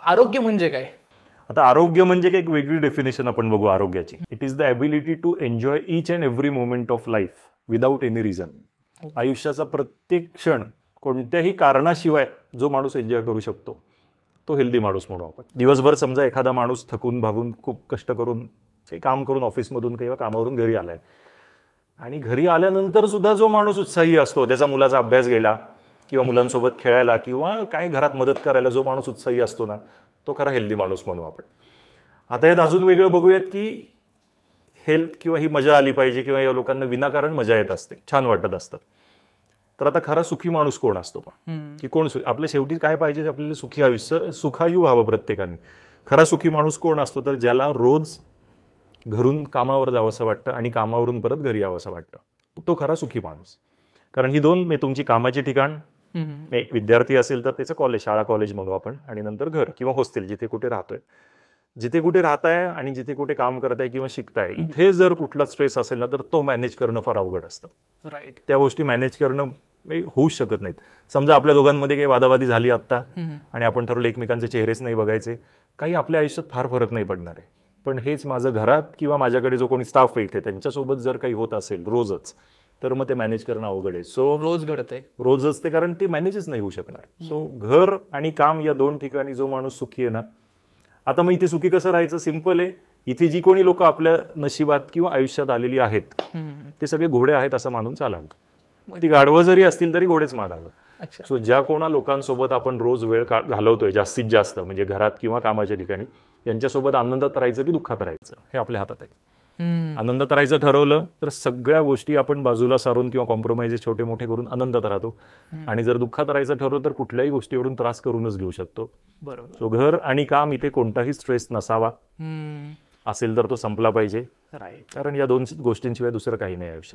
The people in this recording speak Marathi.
आरोग्य म्हणजे काय? आता आरोग्य म्हणजे एक वेगळी डेफिनेशन आपण बघू आरोग्याची. It is the ability to enjoy each and every moment of life without any reason. आयुष्याचा प्रत्येक क्षण कोणत्याही कारणाशिवाय जो माणूस एन्जॉय करू शकतो तो हेल्दी माणूस म्हणू आपण. दिवसभर समजा एखादा माणूस थकून भागून खूप कष्ट करून काही काम करून ऑफिसमधून किंवा कामावरून घरी आलाय आणि घरी आल्यानंतर सुद्धा जो माणूस उत्साही असतो, त्याचा मुलाचा अभ्यास गेला किंवा मुलांसोबत खेळायला किंवा काही घरात मदत करायला जो माणूस उत्साही असतो ना, तो खरा हेल्दी माणूस म्हणू आपण. आता यात अजून वेगळं बघूयात की हेल्थ किंवा ही मजा आली पाहिजे किंवा या लोकांना विनाकारण मजा येत असते, छान वाटत असतं. तर आता खरा सुखी माणूस कोण असतो की कोण आपल्या शेवटी काय पाहिजे, आपल्याला सुखी आयुष्य सुखायू व्हावं प्रत्येकाने. खरा सुखी माणूस कोण असतो तर ज्याला रोज घरून कामावर जावंसं वाटतं आणि कामावरून परत घरी यावंसं वाटतं, तो खरा सुखी माणूस. कारण ही दोन तुमची कामाची ठिकाण, एक विद्यार्थी असेल तर त्याचं कॉलेज, शाळा कॉलेज म्हणू आपण, आणि नंतर घर किंवा हॉस्टेल जिथे कुठे राहतोय. जिथे कुठे राहताय आणि जिथे कुठे काम करताय किंवा शिकताय, इथे जर कुठला स्ट्रेस असेल ना तर तो मॅनेज करणं फार अवघड असतं. राईट. त्या गोष्टी मॅनेज करणं होऊच शकत नाहीत. समजा आपल्या दोघांमध्ये काही वादावादी झाली आत्ता आणि आपण ठरवलं एकमेकांचे चेहरेच नाही बघायचे, काही आपल्या आयुष्यात फार फरक नाही पडणार आहे. पण हेच माझं घरात किंवा माझ्याकडे जो कोणी स्टाफ आहे त्यांच्यासोबत जर काही होत असेल रोजच, तर मग ते मॅनेज करणं अवघड आहे. सो रोज घडतंय. रोजच ते, कारण ते मॅनेजच नाही होऊ शकणार. सो घर आणि काम या दोन ठिकाणी जो माणूस सुखी आहे ना, आता मग इथे सुखी कसं राहायचं? सिंपल आहे. इथे जी कोणी लोक आपल्या नशिबात किंवा आयुष्यात आलेली आहेत ते सगळे घोडे आहेत असं मानून चालावं. ती गाढवं जरी असतील तरी घोडेच मानावं. अच्छा. सो ज्या कोणा लोकांसोबत आपण रोज वेळ घालवतोय जास्तीत जास्त, म्हणजे घरात किंवा कामाच्या ठिकाणी, यांच्यासोबत आनंदात राहायचं की दुःखात राहायचं हे आपल्या हातात आहे. आनंदात राहायचं ठरवलं तर सगळ्या गोष्टी आपण बाजूला सारून किंवा कॉम्प्रोमाइजेस छोटे मोठे करून आनंदात राहतो. आणि जर दुःखात राहायचं ठरवलं तर कुठल्याही गोष्टीवरून त्रास करूनच घेऊ शकतो. बरोबर. सो घर आणि काम इथे कोणताही स्ट्रेस नसावा, असेल तर तो संपला पाहिजे. राईट. कारण या दोन गोष्टींशिवाय दुसरं काही नाही आयुष्यात.